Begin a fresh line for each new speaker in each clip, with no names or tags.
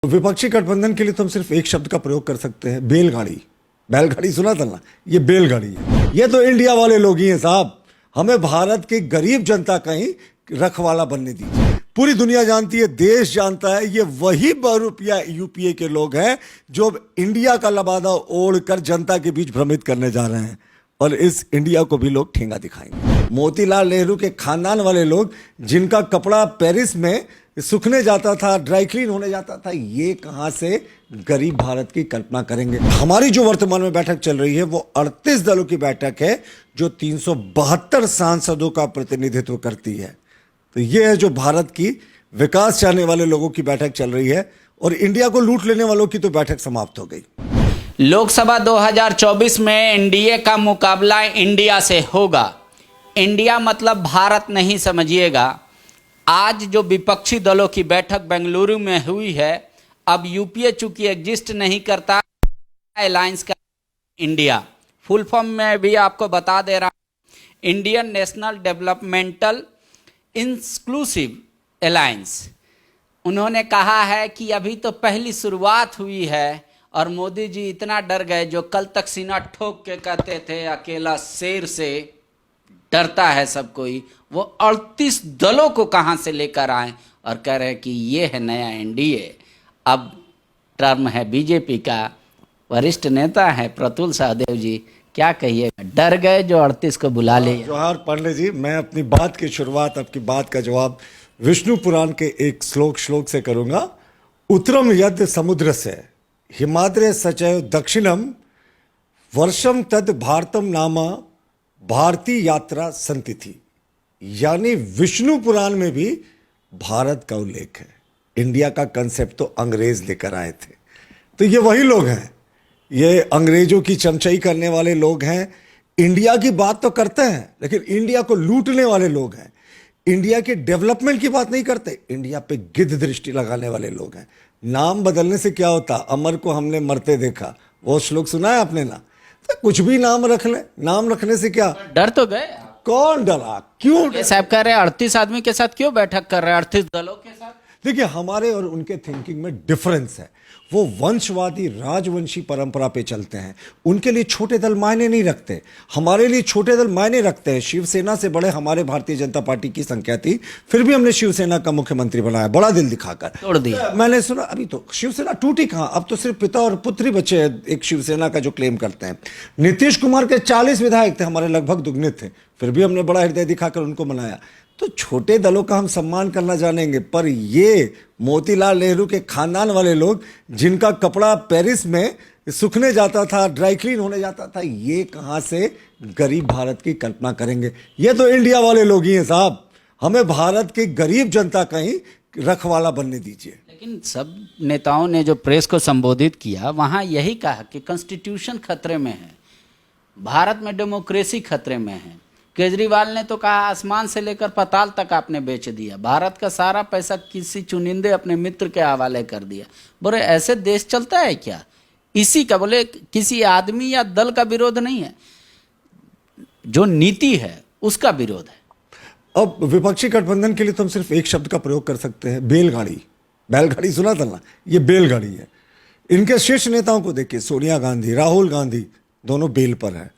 विपक्षी गठबंधन के लिए तो हम सिर्फ एक शब्द का प्रयोग कर सकते हैं, बैलगाड़ी। बैलगाड़ी सुना था ना, ये बैलगाड़ी है। ये तो इंडिया वाले लोग ही हैं साहब। हमें भारत की गरीब जनता का ही रखवाला बनने दीजिए। पूरी दुनिया जानती है, देश जानता है, ये वही बहुरूपिया यूपीए के लोग हैं जो इंडिया का लबादा ओढ़ कर जनता के बीच भ्रमित करने जा रहे हैं, और इस इंडिया को भी लोग ठेंगा दिखाएंगे। मोतीलाल नेहरू के खानदान वाले लोग जिनका कपड़ा पेरिस में सूखने जाता था, ड्राई क्लीन होने जाता था, ये कहां से गरीब भारत की कल्पना करेंगे। हमारी जो वर्तमान में बैठक चल रही है वो 38 दलों की बैठक है जो 372 सांसदों का प्रतिनिधित्व करती है। तो ये है जो भारत की विकास चाहने वाले लोगों की बैठक चल रही है, और इंडिया को लूट लेने वालों की तो बैठक समाप्त हो गई।
लोकसभा 2024 में एनडीए का मुकाबला इंडिया से होगा। इंडिया मतलब भारत नहीं समझिएगा। आज जो विपक्षी दलों की बैठक बेंगलुरु में हुई है, अब यूपीए चूंकि एग्जिस्ट नहीं करता, अलायंस का इंडिया फुल फॉर्म में भी आपको बता दे रहा हूं, Indian national developmental inclusive alliance. उन्होंने कहा है कि अभी तो पहली शुरुआत हुई है, और मोदी जी इतना डर गए, जो कल तक सीना ठोक के कहते थे अकेला शेर से डरता है सब कोई, वो 38 दलों को कहां से लेकर आए और कह रहे हैं कि ये है नया एनडीए। अब टर्म है बीजेपी का। वरिष्ठ नेता है प्रतुल सहदेव जी, क्या कहिए, डर गए जो 38 को बुला ले।
जोहार पांडे जी, मैं अपनी बात की शुरुआत, आपकी बात का जवाब विष्णु पुराण के एक श्लोक से करूंगा। उत्तरम यद समुद्र से हिमाद्रे सचैव दक्षिणम वर्षम तद भारतम नामा भारतीय यात्रा संति थी। यानी विष्णु पुराण में भी भारत का उल्लेख है। इंडिया का कंसेप्ट तो अंग्रेज लेकर आए थे। तो ये वही लोग हैं, ये अंग्रेजों की चमचाई करने वाले लोग हैं। इंडिया की बात तो करते हैं, लेकिन इंडिया को लूटने वाले लोग हैं। इंडिया के डेवलपमेंट की बात नहीं करते, इंडिया पे गिद्ध दृष्टि लगाने वाले लोग हैं। नाम बदलने से क्या होता, अमर को हमने मरते देखा, वो श्लोक सुना है आपने ना। तो कुछ भी नाम रख ले, नाम रखने से क्या,
डर तो गए।
कौन डरा, क्यों
ये साहब कह रहे हैं 38 आदमी के साथ क्यों बैठक कर रहे हैं, 38 दलों के साथ।
देखिए, हमारे और उनके थिंकिंग में डिफरेंस है। वो वंशवादी राजवंशी परंपरा पे चलते हैं, उनके लिए छोटे दल मायने नहीं रखते। हमारे लिए छोटे दल मायने रखते हैं। शिवसेना से बड़े हमारे भारतीय जनता पार्टी की संख्या थी, फिर भी हमने शिवसेना का मुख्यमंत्री बनाया, बड़ा दिल दिखाकर
तोड़ दिया।
मैंने सुना, अभी तो शिवसेना टूटी कहां, अब तो सिर्फ पिता और पुत्री बचे हैं एक शिवसेना का जो क्लेम करते हैं। नीतीश कुमार के 40 विधायक थे, हमारे लगभग दुगने थे, फिर भी हमने बड़ा हृदय दिखाकर उनको मनाया। तो छोटे दलों का हम सम्मान करना जानेंगे, पर ये मोतीलाल नेहरू के खानदान वाले लोग जिनका कपड़ा पेरिस में सूखने जाता था, ड्राई क्लीन होने जाता था, ये कहां से गरीब भारत की कल्पना करेंगे। ये तो इंडिया वाले लोग ही हैं साहब। हमें भारत की गरीब जनता का ही रखवाला बनने दीजिए।
लेकिन सब नेताओं ने जो प्रेस को संबोधित किया, वहां यही कहा कि कॉन्स्टिट्यूशन खतरे में है, भारत में डेमोक्रेसी खतरे में है। केजरीवाल ने तो कहा आसमान से लेकर पाताल तक आपने बेच दिया, भारत का सारा पैसा किसी चुनिंदे अपने मित्र के हवाले कर दिया। बोले ऐसे देश चलता है क्या? इसी का, बोले किसी आदमी या दल का विरोध नहीं है, जो नीति है उसका विरोध है।
अब विपक्षी गठबंधन के लिए तो हम सिर्फ एक शब्द का प्रयोग कर सकते हैं, बैलगाड़ी। बैलगाड़ी सुना था ना, ये बैलगाड़ी है। इनके शीर्ष नेताओं को देखिए, सोनिया गांधी, राहुल गांधी, दोनों बेल पर हैं।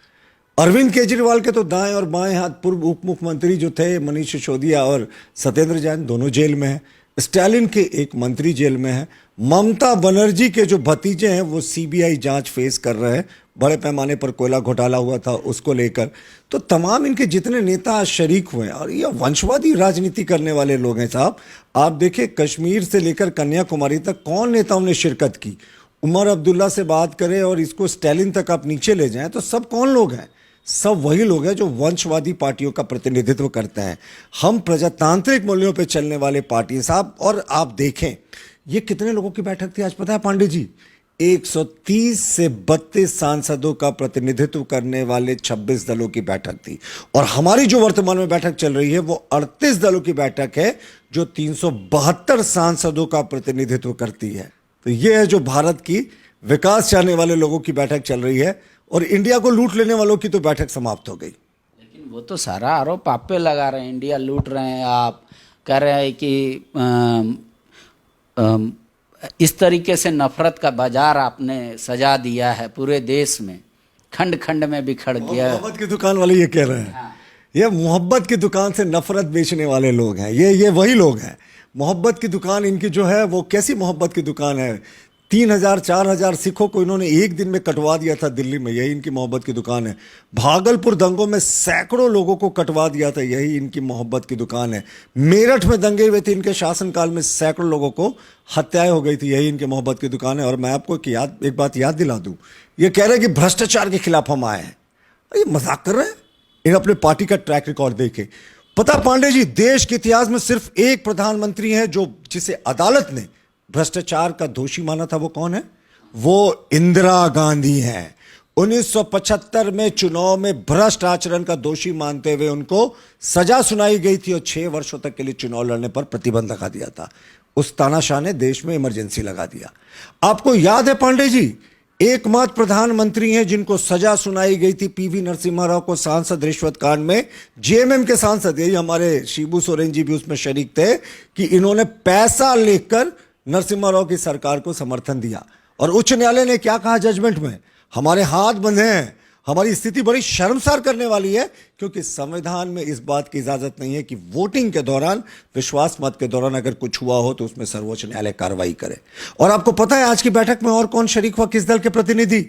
अरविंद केजरीवाल के तो दाएं और बाएं हाथ पूर्व उप मुख्यमंत्री जो थे, मनीष सिसोदिया और सत्येंद्र जैन, दोनों जेल में हैं। स्टालिन के एक मंत्री जेल में हैं। ममता बनर्जी के जो भतीजे हैं वो सीबीआई जांच फेस कर रहे हैं, बड़े पैमाने पर कोयला घोटाला हुआ था उसको लेकर। तो तमाम इनके जितने नेता शरीक हुए हैं, और ये वंशवादी राजनीति करने वाले लोग हैं साहब। आप देखिए, कश्मीर से लेकर कन्याकुमारी तक कौन नेताओं ने शिरकत की। उमर अब्दुल्ला से बात करें और इसको स्टालिन तक आप नीचे ले जाएं तो सब कौन लोग हैं? सब वही लोग हैं जो वंशवादी पार्टियों का प्रतिनिधित्व करते हैं। हम प्रजातांत्रिक मूल्यों पर चलने वाले पार्टी साहब। और आप देखें, ये कितने लोगों की बैठक थी आज पता है पांडे जी? 130 से 32 सांसदों का प्रतिनिधित्व करने वाले 26 दलों की बैठक थी। और हमारी जो वर्तमान में बैठक चल रही है वो 38 दलों की बैठक है जो 372 सांसदों का प्रतिनिधित्व करती है। तो ये है जो भारत की विकास चाहने वाले लोगों की बैठक चल रही है, और इंडिया को लूट लेने वालों की तो बैठक समाप्त हो गई।
लेकिन वो तो सारा आरोप आप पे लगा रहे हैं, इंडिया लूट रहे हैं, आप कह रहे हैं कि इस तरीके से नफरत का बाजार आपने सजा दिया है पूरे देश में, खंड खंड में बिखर गया।
मोहब्बत की दुकान वाले ये कह रहे हैं, ये मोहब्बत की दुकान से नफरत बेचने वाले लोग हैं, ये वही लोग हैं। मोहब्बत की दुकान इनकी जो है वो कैसी मोहब्बत की दुकान है? 3,000 4,000 सिखों को इन्होंने एक दिन में कटवा दिया था दिल्ली में, यही इनकी मोहब्बत की दुकान है। भागलपुर दंगों में सैकड़ों लोगों को कटवा दिया था, यही इनकी मोहब्बत की दुकान है। मेरठ में दंगे हुए थे इनके शासनकाल में, सैकड़ों लोगों को हत्याएं हो गई थी, यही इनकी मोहब्बत की दुकान है। और मैं आपको एक बात याद दिला दूं, ये कह रहे हैं कि भ्रष्टाचार के खिलाफ हम आए हैं। ये मजाक कर रहे हैं? इन अपने पार्टी का ट्रैक रिकॉर्ड देखे। पता पांडे जी, देश के इतिहास में सिर्फ एक प्रधानमंत्री है जिसे अदालत ने भ्रष्टाचार का दोषी माना था। वो कौन है? वो इंदिरा गांधी हैं। 1975 में चुनाव में भ्रष्ट आचरण का दोषी मानते हुए उनको सजा सुनाई गई थी और 6 वर्षों तक के लिए चुनाव लड़ने पर प्रतिबंध लगा दिया था। उस तानाशाह ने देश में इमरजेंसी लगा दिया। आपको याद है पांडे जी, एकमात्र प्रधानमंत्री हैं जिनको सजा सुनाई गई थी पीवी नरसिम्हा राव को सांसद रिश्वत कांड में। जेएमएम के सांसद, यही हमारे शिबू सोरेन जी भी उसमें शरीक थे, कि इन्होंने पैसा लेकर नरसिम्हा राव की सरकार को समर्थन दिया। और उच्च न्यायालय ने क्या कहा जजमेंट में? हमारे हाथ बंधे हैं, हमारी स्थिति बड़ी शर्मसार करने वाली है, क्योंकि संविधान में इस बात की इजाजत नहीं है कि वोटिंग के दौरान, विश्वास मत के दौरान अगर कुछ हुआ हो तो उसमें सर्वोच्च न्यायालय कार्रवाई करे। और आपको पता है आज की बैठक में और कौन शरीक हुआ? किस दल के प्रतिनिधि?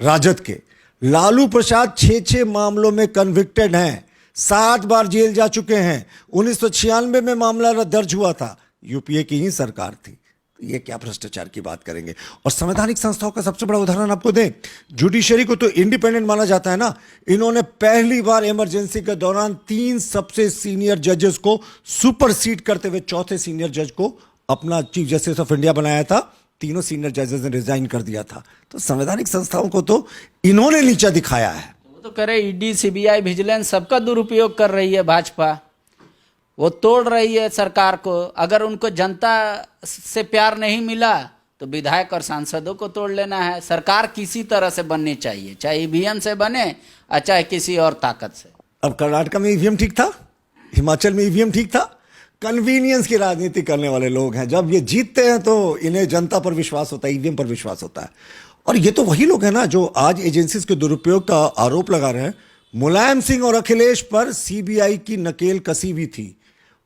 राजद के। लालू प्रसाद 6 मामलों में कन्विक्टेड हैं, 7 बार जेल जा चुके हैं। 1996 में मामला दर्ज हुआ था, यूपीए की ही सरकार थी। ये क्या भ्रष्टाचार की बात करेंगे? और संवैधानिक संस्थाओं का सबसे बड़ा उदाहरण आपको दें, जुडिशरी को तो इंडिपेंडेंट माना जाता है ना। इन्होंने पहली बार इमरजेंसी के दौरान 3 सबसे सीनियर जजेस को सुपरसीड करते हुए 4थे सीनियर जज को अपना चीफ जस्टिस ऑफ इंडिया बनाया था। तीनों सीनियर जजेस ने रिजाइन कर दिया था। तो संवैधानिक संस्थाओं को तो इन्होंने नीचा दिखाया है।
वो तो करे ईडी, सीबीआई, विजिलेंस सबका दुरुपयोग कर रही है भाजपा। वो तोड़ रही है सरकार को। अगर उनको जनता से प्यार नहीं मिला तो विधायक और सांसदों को तोड़ लेना है। सरकार किसी तरह से बननी चाहिए, चाहे ईवीएम से बने और चाहे किसी और ताकत से।
अब कर्नाटक में ईवीएम ठीक था, हिमाचल में ईवीएम ठीक था। कन्वीनियंस की राजनीति करने वाले लोग हैं। जब ये जीतते हैं तो इन्हें जनता पर विश्वास होता है, ईवीएम पर विश्वास होता है। और ये तो वही लोग हैं ना जो आज एजेंसीज के दुरुपयोग का आरोप लगा रहे हैं। मुलायम सिंह और अखिलेश पर सीबीआई की नकेल कसी हुई थी।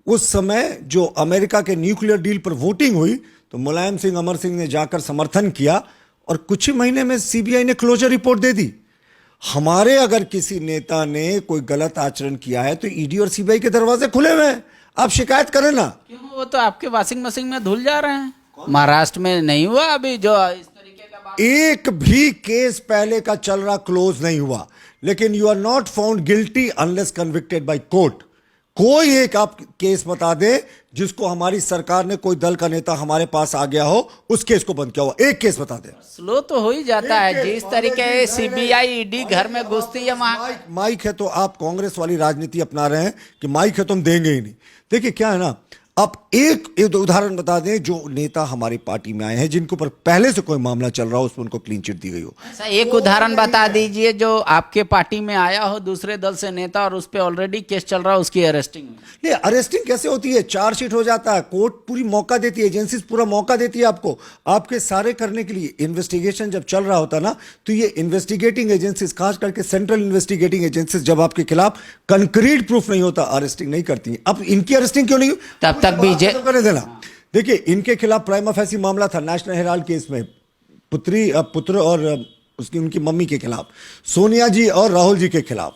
उस समय जो अमेरिका के न्यूक्लियर डील पर वोटिंग हुई तो मुलायम सिंह, अमर सिंह ने जाकर समर्थन किया और कुछ ही महीने में सीबीआई ने क्लोजर रिपोर्ट दे दी। हमारे अगर किसी नेता ने कोई गलत आचरण किया है तो ईडी और सीबीआई के दरवाजे खुले हुए हैं, आप शिकायत करें ना।
क्यों? वो तो आपके वॉशिंग मशीन में धुल जा रहे हैं। महाराष्ट्र में नहीं हुआ अभी जो इस तरीके का बात?
एक भी केस पहले का चल रहा क्लोज नहीं हुआ, लेकिन you are not found guilty unless convicted by court. कोई एक आप केस बता दे जिसको हमारी सरकार ने, कोई दल का नेता हमारे पास आ गया हो, उस केस को बंद किया हुआ, एक केस बता दे।
स्लो तो हो ही जाता है। जिस तरीके सीबीआई ईडी घर में घुसती है वहां।
माइक है तो आप कांग्रेस वाली राजनीति अपना रहे हैं कि माइक है तो हम देंगे ही नहीं। देखिए क्या है ना, आप एक उदाहरण बता दें जो नेता हमारी पार्टी में आए हैं जिनके ऊपर पहले से कोई मामला चल रहा हो, उसमें उनको क्लीन चिट दी गई हो।
ऐसा एक उदाहरण बता दीजिए जो आपके पार्टी में आया हो दूसरे दल से नेता और उस पर ऑलरेडी केस चल रहा हो, उसकी अरेस्टिंग।
नहीं, अरेस्टिंग कैसे होती है? चार्जशीट हो जाता है, कोर्ट पूरी मौका देती है, एजेंसीज पूरा मौका देती है आपको, आपके सारे करने के लिए। इन्वेस्टिगेशन जब चल रहा होता ना तो ये इन्वेस्टिगेटिंग एजेंसीज, खास करके सेंट्रल इन्वेस्टिगेटिंग एजेंसीज, जब आपके खिलाफ कंक्रीट प्रूफ नहीं होता अरेस्टिंग नहीं करती। अब इनकी अरेस्टिंग क्यों नहीं?
तब तक बीजे
करने देना। देखिए इनके खिलाफ प्राइमा फेसी मामला था नेशनल हेराल्ड केस में, पुत्र और उसकी उनकी मम्मी के खिलाफ, सोनिया जी और राहुल जी के खिलाफ।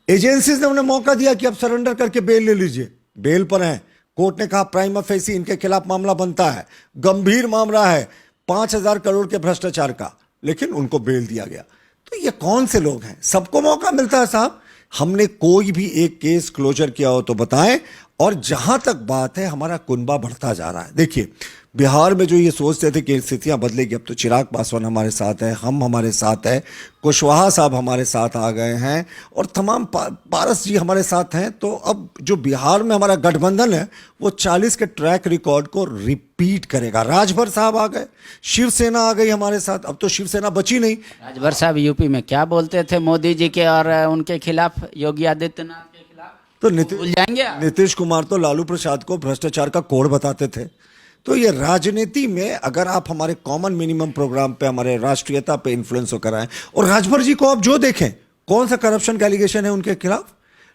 एजेंसीज ने उन्हें मौका दिया कि अब सरेंडर करके बेल ले लीजिए, बेल पर हैं। कोर्ट ने कहा प्राइमा फेसी इनके खिलाफ मामला बनता है, गंभीर मामला है 5,000 करोड़ के भ्रष्टाचार का, लेकिन उनको बेल दिया गया। तो ये कौन से लोग हैं? सबको मौका मिलता है साहब। हमने कोई भी एक केस क्लोजर किया हो तो बताएं। और जहां तक बात है, हमारा कुनबा बढ़ता जा रहा है। देखिए बिहार में जो ये सोचते थे कि स्थितियां बदलेगी, अब तो चिराग पासवान हमारे साथ है, हम हमारे साथ है, कुशवाहा साहब हमारे साथ आ गए हैं और तमाम पारस जी हमारे साथ हैं। तो अब जो बिहार में हमारा गठबंधन है वो 40 के ट्रैक रिकॉर्ड को रिपीट करेगा। राजभर साहब आ गए, शिवसेना आ गई हमारे साथ, अब तो शिवसेना बची नहीं।
राजभर साहब यूपी में क्या बोलते थे मोदी जी के और उनके खिलाफ, योगी आदित्यनाथ के खिलाफ?
तो
भूल जाएंगे आप?
नीतीश कुमार तो लालू प्रसाद को भ्रष्टाचार का कोड बताते थे। तो ये राजनीति में अगर आप हमारे कॉमन मिनिमम प्रोग्राम पे, हमारे राष्ट्रीयता पे इन्फ्लुएंस होकर आए, और राजभर जी को आप जो देखें, कौन सा करप्शन का एलिगेशन है उनके खिलाफ,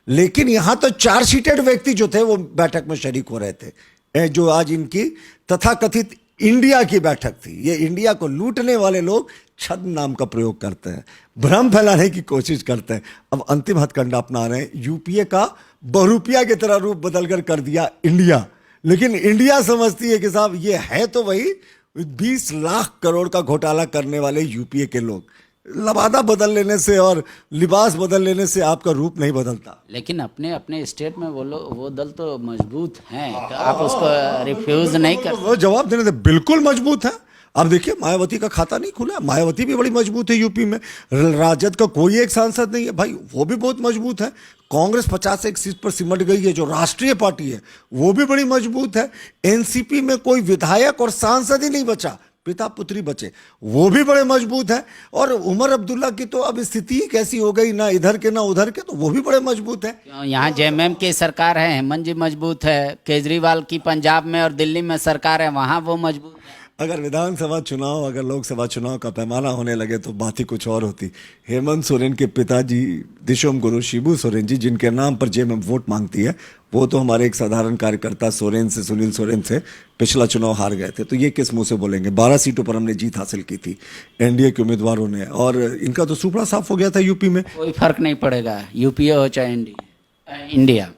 लेकिन यहां तो चार्जशीटेड व्यक्ति जो थे वो बैठक में शरीक हो रहे थे। जो आज इनकी तथाकथित इंडिया की बैठक थी, ये इंडिया को लूटने वाले लोग छद्म नाम का प्रयोग करते हैं, भ्रम फैलाने की कोशिश करते हैं। अब अंतिम हथकंडा अपना रहे हैं, यूपीए का बहुरूपिया की तरह रूप बदलकर कर दिया इंडिया। लेकिन इंडिया समझती है कि साहब ये है तो वही 20 लाख करोड़ का घोटाला करने वाले यूपीए के लोग। लबादा बदल लेने से और लिबास बदल लेने से आपका रूप नहीं बदलता।
लेकिन अपने अपने स्टेट में वो दल तो मजबूत हैं, तो आप उसको रिफ्यूज नहीं कर।
वो जवाब देने से बिल्कुल मजबूत है। अब देखिए, मायावती का खाता नहीं खुला, मायावती भी बड़ी मजबूत है यूपी में। राजद का कोई एक सांसद नहीं है भाई, वो भी बहुत मजबूत है। कांग्रेस 51 सीट पर सिमट गई है, जो राष्ट्रीय पार्टी है वो भी बड़ी मजबूत है। एनसीपी में कोई विधायक और सांसद ही नहीं बचा, पिता पुत्री बचे, वो भी बड़े मजबूत है। और उमर अब्दुल्ला की तो अब स्थिति कैसी हो गई, ना इधर के ना उधर के, तो वो भी बड़े मजबूत है।
यहाँ जेएमएम की सरकार है, हेमंत जी मजबूत है। केजरीवाल की पंजाब में और दिल्ली में सरकार है, वहाँ वो मजबूत है।
अगर विधानसभा चुनाव, अगर लोकसभा चुनाव का पैमाना होने लगे तो बात ही कुछ और होती। हेमंत सोरेन के पिताजी दिशोम गुरु शिबू सोरेन जी, जिनके नाम पर जेएमएम वोट मांगती है, वो तो हमारे एक साधारण कार्यकर्ता सोरेन से, सुनील सोरेन से पिछला चुनाव हार गए थे। तो ये किस मुंह से बोलेंगे? 12 सीटों पर हमने जीत हासिल की थी एनडीए के उम्मीदवारों ने, और इनका तो सुपड़ा साफ हो गया था यूपी में।
कोई फर्क नहीं पड़ेगा, यूपीए हो चाहे इंडिया,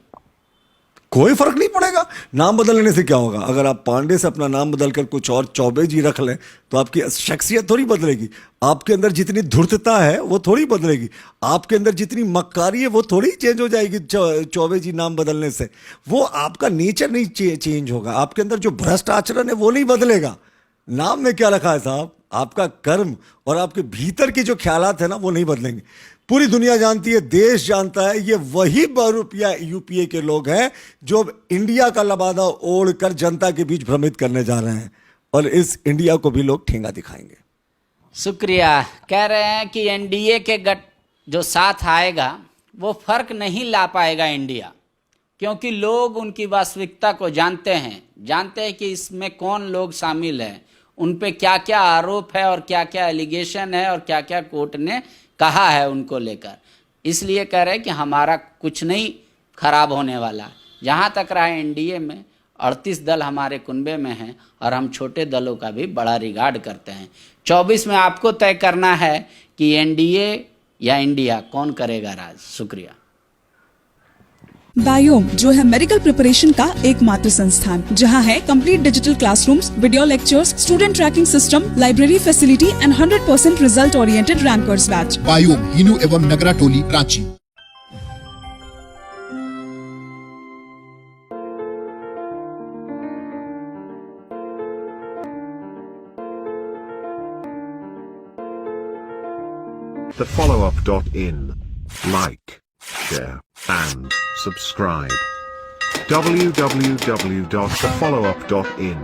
कोई फर्क नहीं पड़ेगा। नाम बदलने से क्या होगा? अगर आप पांडे से अपना नाम बदलकर कुछ और चौबे जी रख लें तो आपकी शख्सियत थोड़ी बदलेगी। आपके अंदर जितनी धूर्तता है वो थोड़ी बदलेगी। आपके अंदर जितनी मक्कारी है वो थोड़ी चेंज हो जाएगी चौबे जी नाम बदलने से। वो आपका नेचर नहीं चेंज होगा, आपके अंदर जो भ्रष्ट आचरण है वो नहीं बदलेगा। नाम में क्या रखा है साहब? आपका कर्म और आपके भीतर के जो ख्यालात है ना, वो नहीं बदलेंगे। पूरी दुनिया जानती है, देश जानता है, ये वही बहुरूपिया यूपीए के लोग हैं जो इंडिया का लबादा ओढ़कर जनता के बीच भ्रमित करने जा रहे हैं, और इस इंडिया को भी लोग ठेंगा दिखाएंगे।
शुक्रिया। कह रहे हैं कि एनडीए के गठ जो साथ आएगा वो फर्क नहीं ला पाएगा इंडिया, क्योंकि लोग उनकी वास्तविकता को जानते हैं कि इसमें कौन लोग शामिल हैं, उन पे क्या क्या आरोप है और क्या क्या एलिगेशन है और क्या क्या कोर्ट ने कहा है उनको लेकर। इसलिए कह रहे हैं कि हमारा कुछ नहीं खराब होने वाला। जहाँ तक रहा एनडीए में 38 दल हमारे कुनबे में हैं और हम छोटे दलों का भी बड़ा रिगार्ड करते हैं। 24 में आपको तय करना है कि एनडीए या इंडिया कौन करेगा राज। शुक्रिया।
बायोम, जो है मेडिकल प्रिपरेशन का एकमात्र संस्थान, जहां है complete digital classrooms, video lectures, student tracking system, library facility and 100% result oriented rankers batch.
Biome, Hinoo एवं नगरा टोली, Ranchi.
The followup.in. Like, share, and subscribe. www.thefollowup.in